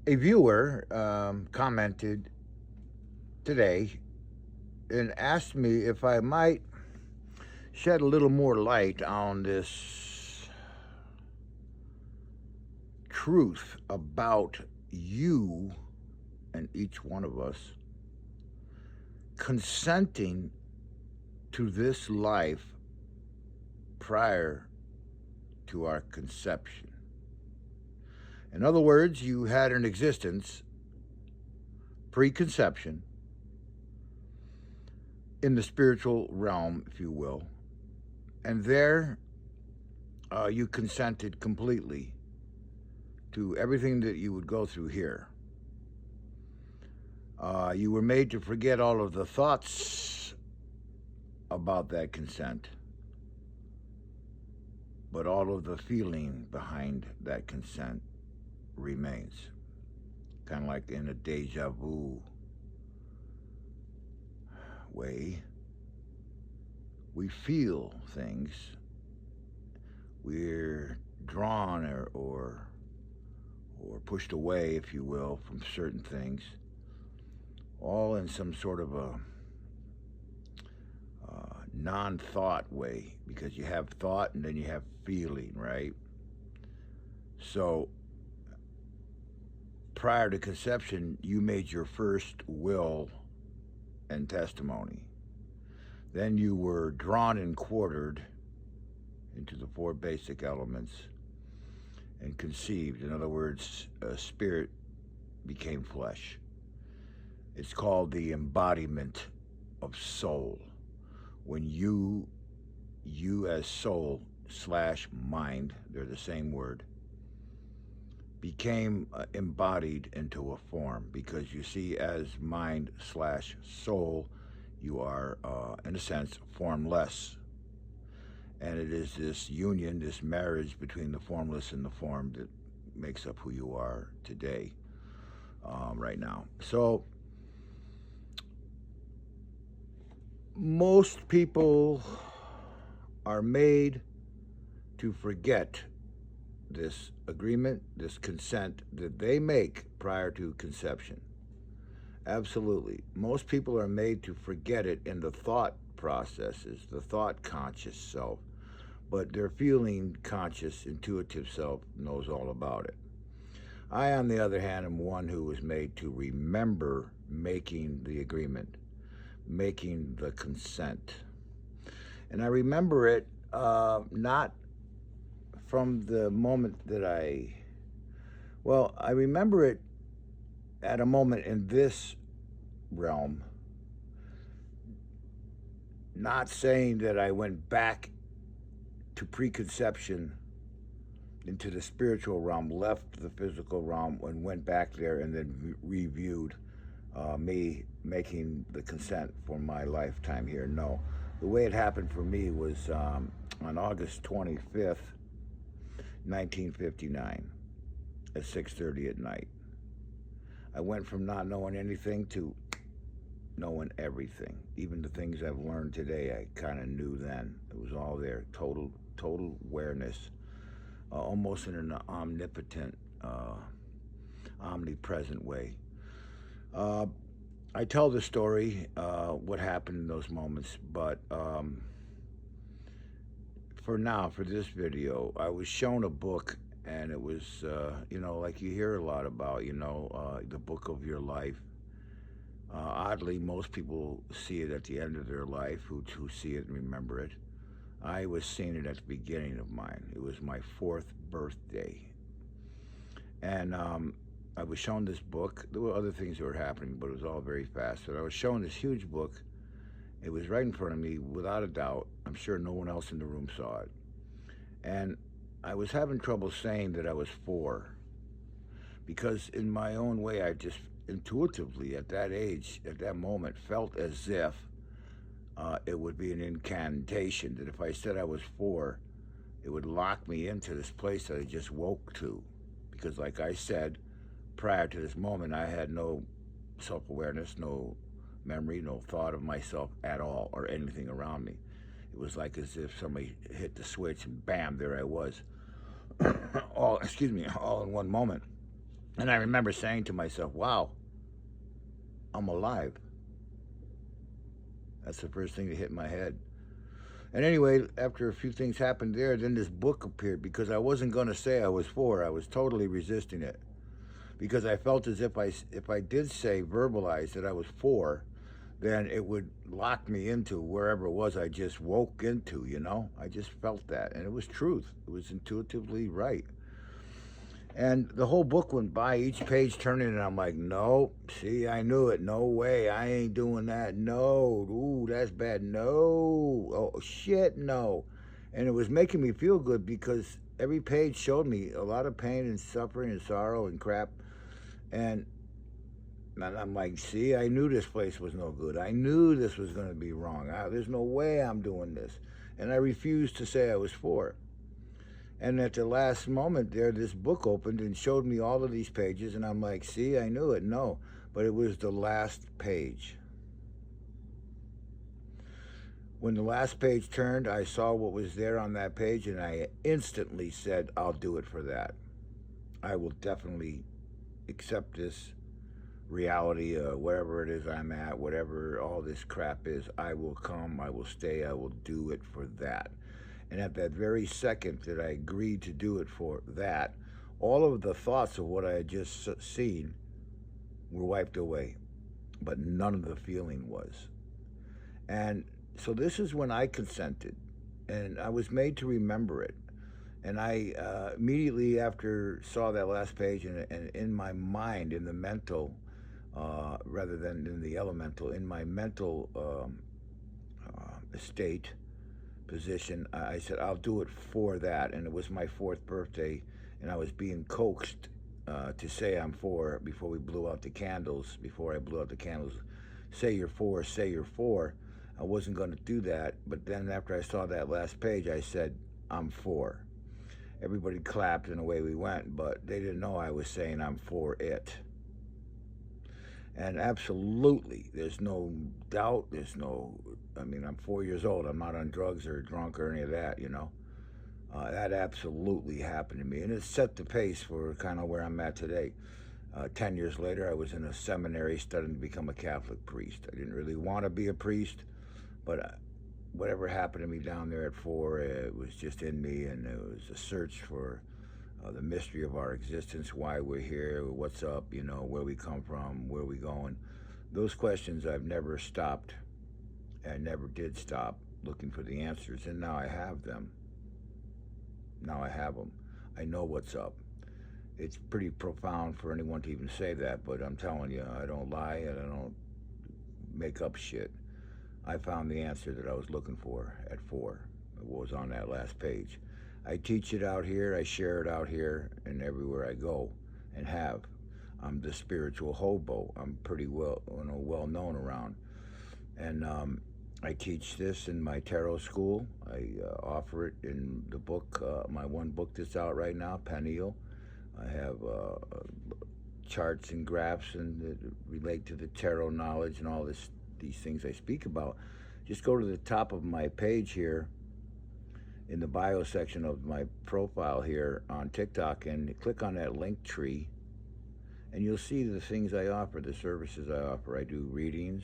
A viewer commented today and asked me if I might shed a little more light on this truth about you and each one of us consenting to this life prior to our conception. In other words, you had an existence pre-conception in the spiritual realm, if you will, and there you consented completely to everything that you would go through here. You were made to forget all of the thoughts about that consent, but all of the feeling behind that consent remains. Kind of like in a deja vu way. We feel things. We're drawn or pushed away, if you will, from certain things, all in some sort of a non-thought way, because you have thought and then you have feeling, right? So prior to conception, you made your first will and testimony. Then you were drawn and quartered into the four basic elements and conceived. In other words, spirit became flesh. It's called the embodiment of soul. When you as soul slash mind, they're the same word, became embodied into a form, because you see, as mind slash soul, you are, in a sense, formless. And it is this union, this marriage between the formless and the form that makes up who you are today, right now. So most people are made to forget this agreement, this consent that they make prior to conception. Absolutely. Most people are made to forget it in the thought processes, the thought conscious self, but their feeling conscious, intuitive self knows all about it. I, on the other hand, am one who was made to remember making the agreement, making the consent. And I remember it not from the moment that I remember it at a moment in this realm, not saying that I went back to preconception into the spiritual realm, left the physical realm, and went back there and then reviewed me making the consent for my lifetime here. No. The way it happened for me was on August 25th, 1959, at 6:30 at night. I went from not knowing anything to knowing everything. Even the things I've learned today, I kind of knew then. It was all there. Total awareness, almost in an omnipotent, omnipresent way. I tell the story, what happened in those moments, but for now, for this video, I was shown a book, and it was, like you hear a lot about, the book of your life. Oddly, most people see it at the end of their life, who see it and remember it. I was seeing it at the beginning of mine. It was my 4th birthday. And I was shown this book. There were other things that were happening, but it was all very fast. But I was shown this huge book. It was right in front of me, without a doubt. I'm sure no one else in the room saw it. And I was having trouble saying that I was 4, because in my own way, I just intuitively, at that age, at that moment, felt as if it would be an incantation, that if I said I was 4, it would lock me into this place that I just woke to. Because like I said, prior to this moment, I had no self-awareness, no memory, no thought of myself at all, or anything around me. It was like as if somebody hit the switch and bam, there I was. all in one moment. And I remember saying to myself, wow, I'm alive. That's the first thing that hit my head. And anyway, after a few things happened there, then this book appeared because I wasn't going to say I was 4. I was totally resisting it because I felt as if I did say, verbalize that I was 4, then it would lock me into wherever it was I just woke into, you know? I just felt that. And it was truth. It was intuitively right. And the whole book went by, each page turning, and I'm like, no, see, I knew it. No way. I ain't doing that. No. Ooh, that's bad. No. Oh, shit, no. And it was making me feel good because every page showed me a lot of pain and suffering and sorrow and crap. And I'm like, see, I knew this place was no good. I knew this was going to be wrong. There's no way I'm doing this. And I refused to say I was 4. And at the last moment there, this book opened and showed me all of these pages. And I'm like, see, I knew it. No, but it was the last page. When the last page turned, I saw what was there on that page, and I instantly said, I'll do it for that. I will definitely accept this reality, wherever it is I'm at, whatever all this crap is. I will come, I will stay, I will do it for that. And at that very second that I agreed to do it for that, all of the thoughts of what I had just seen were wiped away, but none of the feeling was. And so this is when I consented, and I was made to remember it. And I immediately after saw that last page, and in my mind, in the mental, rather than in the elemental, in my mental state, position, I said, I'll do it for that. And it was my 4th birthday, and I was being coaxed to say I'm 4 before we blew out the candles. Before I blew out the candles, say you're 4, say you're 4. I wasn't going to do that, but then after I saw that last page, I said, I'm 4. Everybody clapped and away we went, but they didn't know I was saying I'm for it. And absolutely, there's no doubt, I'm 4 years old. I'm not on drugs or drunk or any of that, you know. That absolutely happened to me. And it set the pace for kind of where I'm at today. 10 years later, I was in a seminary studying to become a Catholic priest. I didn't really want to be a priest, but whatever happened to me down there at 4, it was just in me, and it was a search for the mystery of our existence, why we're here, what's up, you know, where we come from, where we going. Those questions I've never stopped. I never did stop looking for the answers, and now I have them. Now I have them. I know what's up. It's pretty profound for anyone to even say that, but I'm telling you, I don't lie and I don't make up shit. I found the answer that I was looking for at 4. It was on that last page. I teach it out here, I share it out here, and everywhere I go, and have. I'm the spiritual hobo. I'm pretty well known around. And I teach this in my tarot school. I offer it in the book, my one book that's out right now, Peniel. I have charts and graphs and that relate to the tarot knowledge and all these things I speak about. Just go to the top of my page here in the bio section of my profile here on TikTok and click on that link tree, and you'll see the things I offer, the services I offer. I do readings.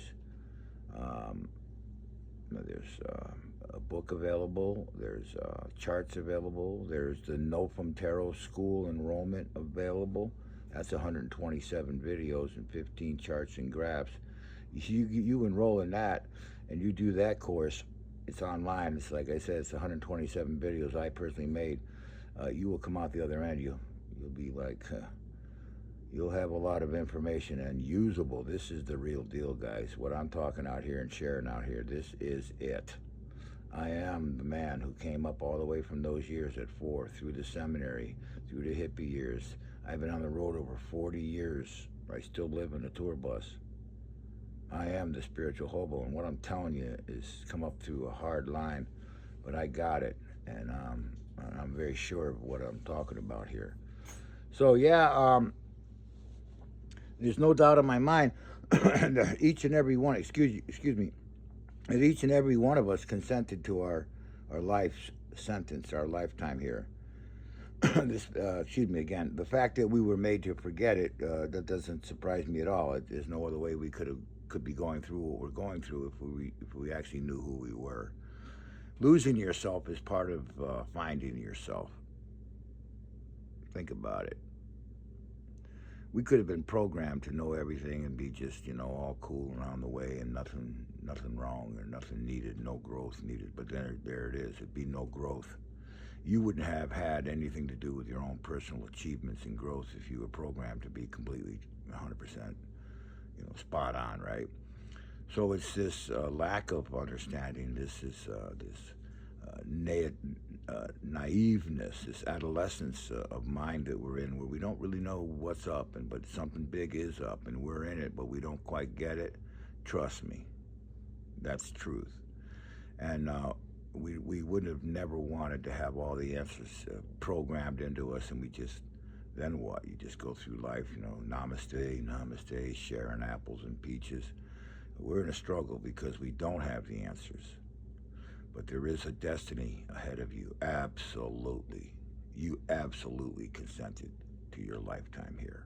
There's a book available. There's charts available. There's the NOFM Tarot School enrollment available. That's 127 videos and 15 charts and graphs. You enroll in that, and you do that course. It's online. It's like I said, it's 127 videos I personally made. You will come out the other end. You'll be like, you'll have a lot of information and usable. This is the real deal, guys. What I'm talking out here and sharing out here, this is it. I am the man who came up all the way from those years at 4, through the seminary, through the hippie years. I've been on the road over 40 years. I still live in a tour bus. I am the spiritual hobo, and what I'm telling you is come up through a hard line, but I got it, and I'm very sure of what I'm talking about here. So yeah, there's no doubt in my mind that each and every one, excuse me, that each and every one of us consented to our life sentence, our lifetime here. Excuse me again. The fact that we were made to forget it, that doesn't surprise me at all. There's no other way we could be going through what we're going through if we actually knew who we were. Losing yourself is part of finding yourself. Think about it. We could have been programmed to know everything and be just, all cool around the way and nothing wrong or nothing needed, no growth needed. But then there it is. It'd be no growth. You wouldn't have had anything to do with your own personal achievements and growth if you were programmed to be completely 100%, spot on, right? So it's this lack of understanding. This is this naiveness, this adolescence of mind that we're in, where we don't really know what's up, but something big is up, and we're in it, but we don't quite get it. Trust me, that's truth. And we wouldn't have never wanted to have all the answers programmed into us, and we just then what? You just go through life, namaste, namaste, sharing apples and peaches. We're in a struggle because we don't have the answers. But there is a destiny ahead of you. Absolutely. You absolutely consented to your lifetime here.